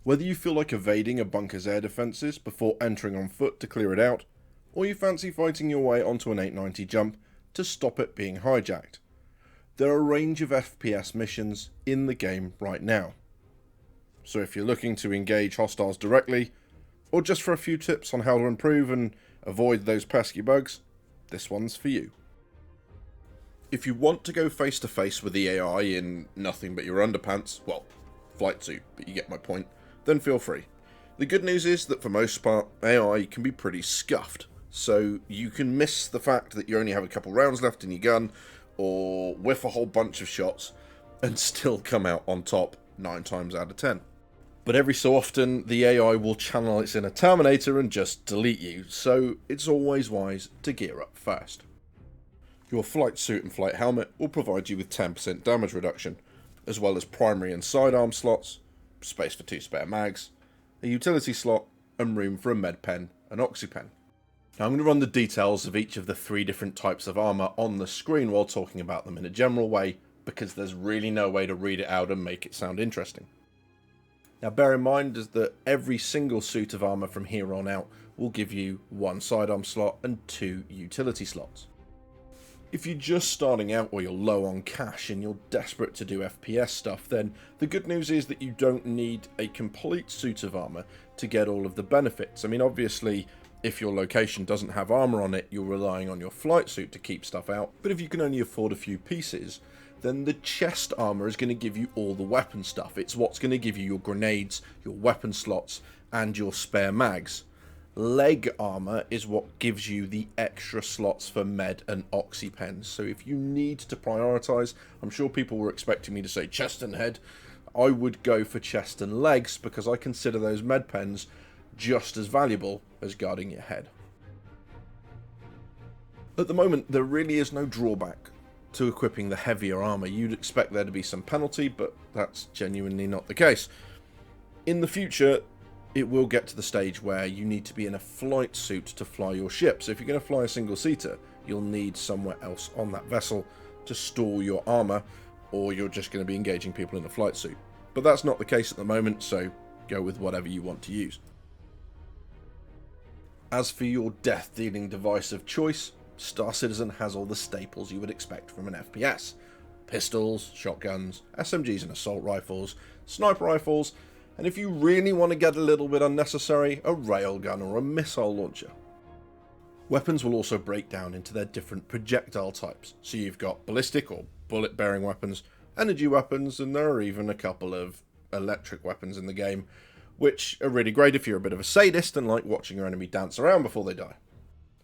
Whether you feel like evading a bunker's air defences before entering on foot to clear it out, or you fancy fighting your way onto an 890 jump to stop it being hijacked, there are a range of FPS missions in the game right now. So if you're looking to engage hostiles directly, or just for a few tips on how to improve and avoid those pesky bugs, this one's for you. If you want to go face to face with the AI in nothing but your underpants, well, flight suit, but you get my point, then feel free. The good news is that for most part, AI can be pretty scuffed, so you can miss the fact that you only have a couple rounds left in your gun, or whiff a whole bunch of shots, and still come out on top 9 times out of 10. But every so often, the AI will channel its inner Terminator and just delete you, so it's always wise to gear up first. Your flight suit and flight helmet will provide you with 10% damage reduction, as well as primary and sidearm slots, space for 2 spare mags, a utility slot, and room for a med pen and oxy pen. Now I'm going to run the details of each of the 3 different types of armour on the screen while talking about them in a general way, because there's really no way to read it out and make it sound interesting. Now bear in mind is that every single suit of armour from here on out will give you 1 sidearm slot and 2 utility slots. If you're just starting out or you're low on cash and you're desperate to do FPS stuff, then the good news is that you don't need a complete suit of armour to get all of the benefits. I mean, obviously, if your location doesn't have armour on it, you're relying on your flight suit to keep stuff out. But if you can only afford a few pieces, then the chest armour is going to give you all the weapon stuff. It's what's going to give you your grenades, your weapon slots, and your spare mags. Leg armour is what gives you the extra slots for med and oxy pens. So if you need to prioritise, I'm sure people were expecting me to say chest and head. I would go for chest and legs because I consider those med pens just as valuable as guarding your head. At the moment, there really is no drawback to equipping the heavier armour. You'd expect there to be some penalty, but that's genuinely not the case. In the future, it will get to the stage where you need to be in a flight suit to fly your ship. So if you're going to fly a single-seater, you'll need somewhere else on that vessel to store your armour, or you're just going to be engaging people in a flight suit. But that's not the case at the moment, so go with whatever you want to use. As for your death-dealing device of choice, Star Citizen has all the staples you would expect from an FPS. Pistols, shotguns, SMGs and assault rifles, sniper rifles, and if you really want to get a little bit unnecessary, a railgun or a missile launcher. Weapons will also break down into their different projectile types, so you've got ballistic or bullet-bearing weapons, energy weapons, and there are even a couple of electric weapons in the game, which are really great if you're a bit of a sadist and like watching your enemy dance around before they die.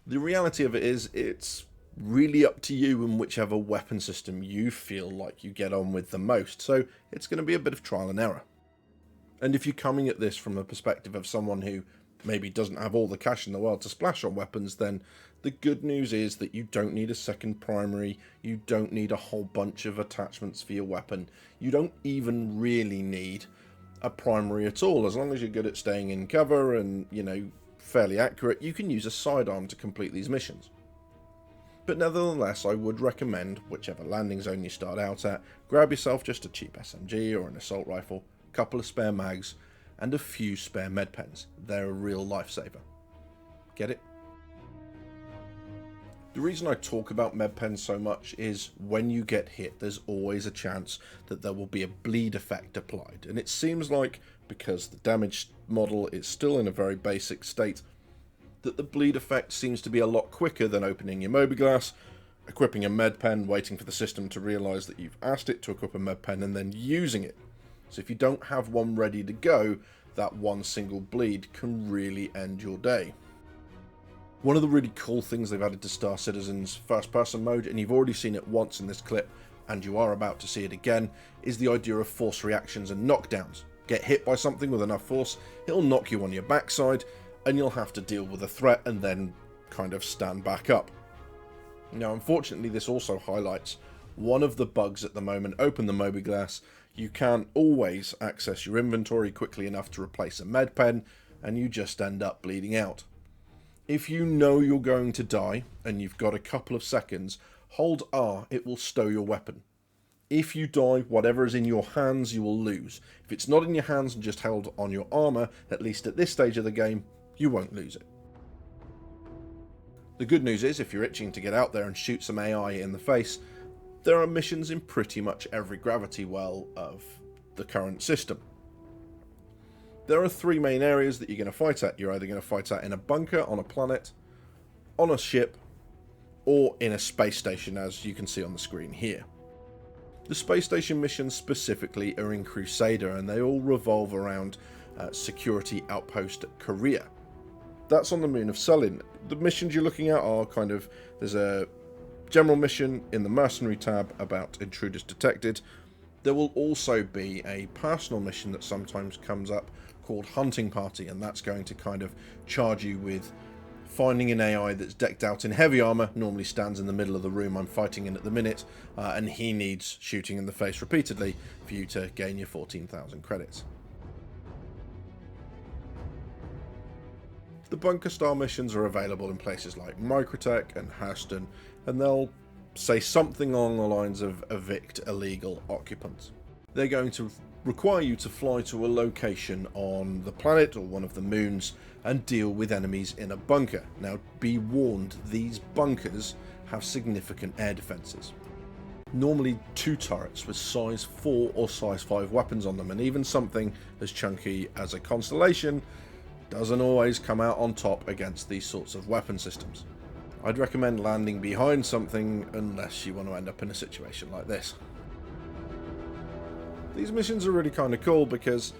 The reality of it is, it's really up to you and whichever weapon system you feel like you get on with the most, so it's going to be a bit of trial and error. And if you're coming at this from the perspective of someone who maybe doesn't have all the cash in the world to splash on weapons, then the good news is that you don't need a second primary, you don't need a whole bunch of attachments for your weapon, you don't even really need a primary at all. As long as you're good at staying in cover and, fairly accurate, you can use a sidearm to complete these missions. But nevertheless, I would recommend, whichever landing zone you start out at, grab yourself just a cheap SMG or an assault rifle, couple of spare mags, and a few spare med pens. They're a real lifesaver. Get it? The reason I talk about med pens so much is when you get hit, there's always a chance that there will be a bleed effect applied. And it seems like, because the damage model is still in a very basic state, that the bleed effect seems to be a lot quicker than opening your mobiGlas, equipping a med pen, waiting for the system to realise that you've asked it to equip a med pen, and then using it. So if you don't have one ready to go, that one single bleed can really end your day. One of the really cool things they've added to Star Citizen's first person mode, and you've already seen it once in this clip, and you are about to see it again, is the idea of force reactions and knockdowns. Get hit by something with enough force, it'll knock you on your backside, and you'll have to deal with a threat and then kind of stand back up. Now unfortunately this also highlights one of the bugs at the moment. Open the mobiGlas, you can't always access your inventory quickly enough to replace a med pen, and you just end up bleeding out. If you know you're going to die, and you've got a couple of seconds, hold R, it will stow your weapon. If you die, whatever is in your hands you will lose. If it's not in your hands and just held on your armour, at least at this stage of the game, you won't lose it. The good news is, if you're itching to get out there and shoot some AI in the face, there are missions in pretty much every gravity well of the current system. There are 3 main areas that you're going to fight at. You're either going to fight at in a bunker, on a planet, on a ship, or in a space station, as you can see on the screen here. The space station missions specifically are in Crusader, and they all revolve around security outpost Korea. That's on the moon of Sulin. The missions you're looking at are there's a general mission in the mercenary tab about intruders detected. There will also be a personal mission that sometimes comes up called Hunting Party, and that's going to charge you with finding an AI that's decked out in heavy armour, normally stands in the middle of the room I'm fighting in at the minute, and he needs shooting in the face repeatedly for you to gain your 14,000 credits. The bunker style missions are available in places like Microtech and Houston, and they'll say something along the lines of evict illegal occupants. They're going to require you to fly to a location on the planet or one of the moons and deal with enemies in a bunker. Now, be warned, these bunkers have significant air defences. Normally 2 turrets with size 4 or size 5 weapons on them, and even something as chunky as a Constellation doesn't always come out on top against these sorts of weapon systems. I'd recommend landing behind something unless you want to end up in a situation like this. These missions are really kind of cool because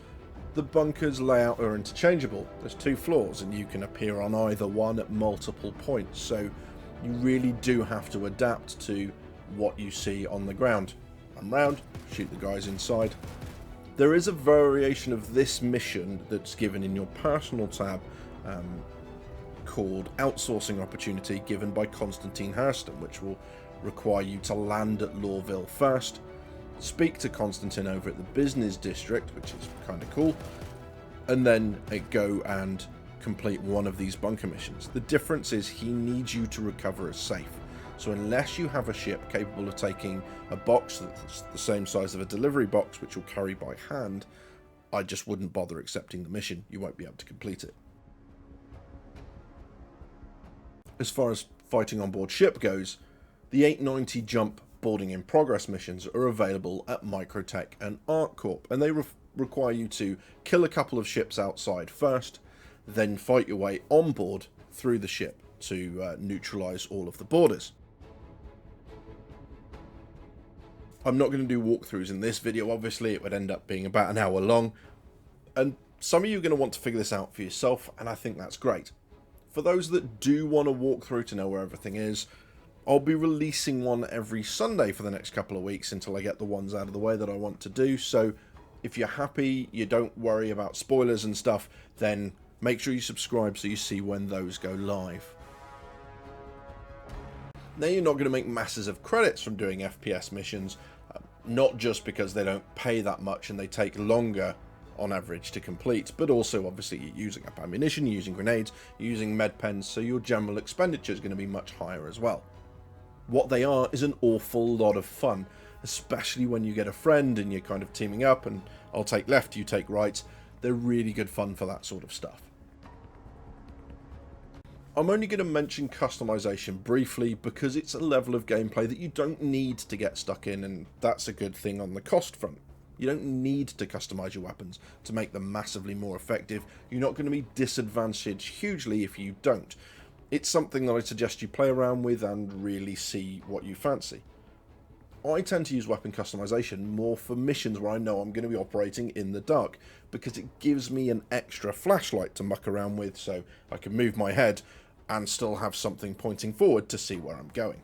the bunker's layout are interchangeable. There's 2 floors and you can appear on either one at multiple points, so you really do have to adapt to what you see on the ground. Run round, shoot the guys inside. There is a variation of this mission that's given in your personal tab called Outsourcing Opportunity, given by Constantine Hairston, which will require you to land at Lawville first, speak to Constantine over at the business district, which is kind of cool, and then go and complete one of these bunker missions. The difference is he needs you to recover a safe. So unless you have a ship capable of taking a box that's the same size of a delivery box, which you'll carry by hand, I just wouldn't bother accepting the mission. You won't be able to complete it. As far as fighting on board ship goes, the 890 jump boarding in progress missions are available at Microtech and ArcCorp, and they require you to kill a couple of ships outside first, then fight your way on board through the ship to neutralize all of the boarders. I'm not going to do walkthroughs in this video, obviously. It would end up being about an hour long, and some of you are going to want to figure this out for yourself, and I think that's great. For those that do want to walk through to know where everything is, I'll be releasing one every Sunday for the next couple of weeks until I get the ones out of the way that I want to do. So if you're happy, you don't worry about spoilers and stuff, then make sure you subscribe so you see when those go live. Now, you're not going to make masses of credits from doing FPS missions, not just because they don't pay that much and they take longer on average to complete, but also obviously you're using up ammunition, you're using grenades, you're using medpens, so your general expenditure is going to be much higher as well. What they are is an awful lot of fun, especially when you get a friend and you're kind of teaming up and I'll take left, you take right. They're really good fun for that sort of stuff. I'm only going to mention customization briefly because it's a level of gameplay that you don't need to get stuck in, and that's a good thing on the cost front. You don't need to customize your weapons to make them massively more effective. You're not going to be disadvantaged hugely if you don't. It's something that I suggest you play around with and really see what you fancy. I tend to use weapon customization more for missions where I know I'm going to be operating in the dark, because it gives me an extra flashlight to muck around with so I can move my head and still have something pointing forward to see where I'm going.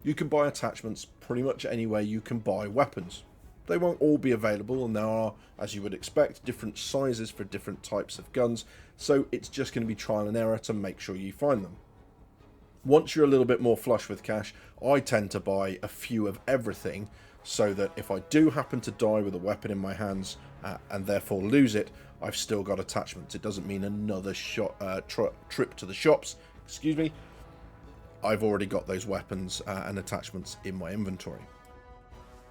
You can buy attachments pretty much anywhere you can buy weapons. They won't all be available, and there are, as you would expect, different sizes for different types of guns, so it's just going to be trial and error to make sure you find them. Once you're a little bit more flush with cash, I tend to buy a few of everything, so that if I do happen to die with a weapon in my hands and therefore lose it, I've still got attachments. It doesn't mean another trip to the shops, excuse me. I've already got those weapons and attachments in my inventory.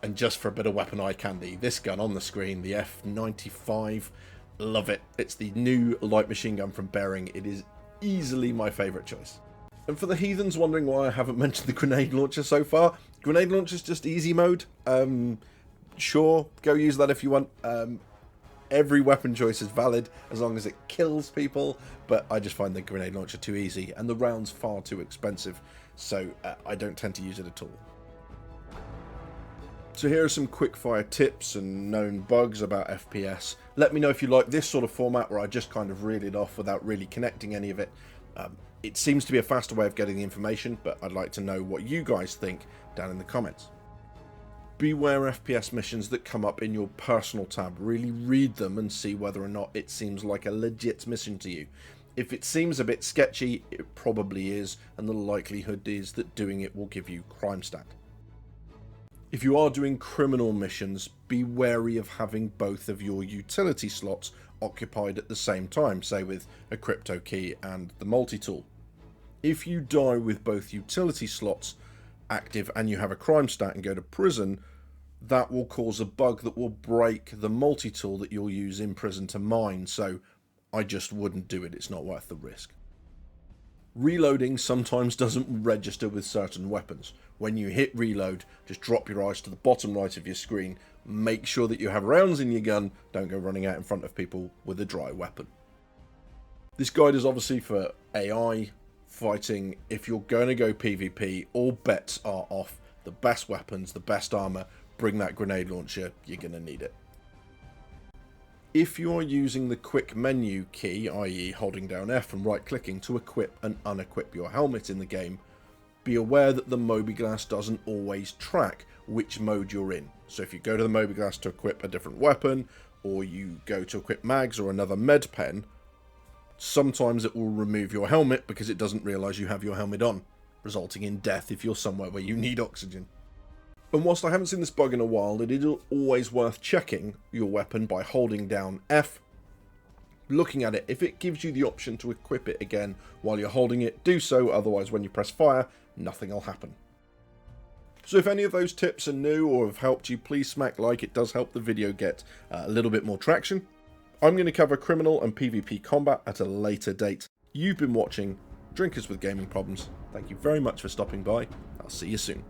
And just for a bit of weapon eye candy, this gun on the screen, the F95, love it. It's the new light machine gun from Bearing. It is easily my favourite choice. And for the heathens wondering why I haven't mentioned the grenade launcher so far, grenade launcher is just easy mode. Sure, go use that if you want. Every weapon choice is valid as long as it kills people, but I just find the grenade launcher too easy and the rounds far too expensive, so I don't tend to use it at all. So here are some quickfire tips and known bugs about FPS. Let me know if you like this sort of format where I just kind of reel it off without really connecting any of it. It seems to be a faster way of getting the information, but I'd like to know what you guys think down in the comments. Beware FPS missions that come up in your personal tab. Really read them and see whether or not it seems like a legit mission to you. If it seems a bit sketchy, it probably is, and the likelihood is that doing it will give you crime stat. If you are doing criminal missions, be wary of having both of your utility slots occupied at the same time, say with a crypto key and the multi-tool. If you die with both utility slots active and you have a crime stat and go to prison, that will cause a bug that will break the multi-tool that you'll use in prison to mine, so I just wouldn't do it. It's not worth the risk. Reloading sometimes doesn't register with certain weapons. When you hit reload, just drop your eyes to the bottom right of your screen, make sure that you have rounds in your gun, don't go running out in front of people with a dry weapon. This guide is obviously for AI fighting. If you're going to go PvP, all bets are off. The best weapons, the best armor, bring that grenade launcher, you're going to need it. If you are using the quick menu key, i.e. holding down F and right clicking to equip and unequip your helmet in the game, be aware that the mobiGlas doesn't always track which mode you're in. So if you go to the mobiGlas to equip a different weapon, or you go to equip mags or another med pen, sometimes it will remove your helmet because it doesn't realise you have your helmet on, resulting in death if you're somewhere where you need oxygen. And whilst I haven't seen this bug in a while, it is always worth checking your weapon by holding down F, looking at it. If it gives you the option to equip it again while you're holding it, do so, otherwise when you press fire, nothing will happen. So if any of those tips are new or have helped you, please smack like. It does help the video get a little bit more traction. I'm going to cover criminal and PvP combat at a later date. You've been watching Drinkers with Gaming Problems. Thank you very much for stopping by. I'll see you soon.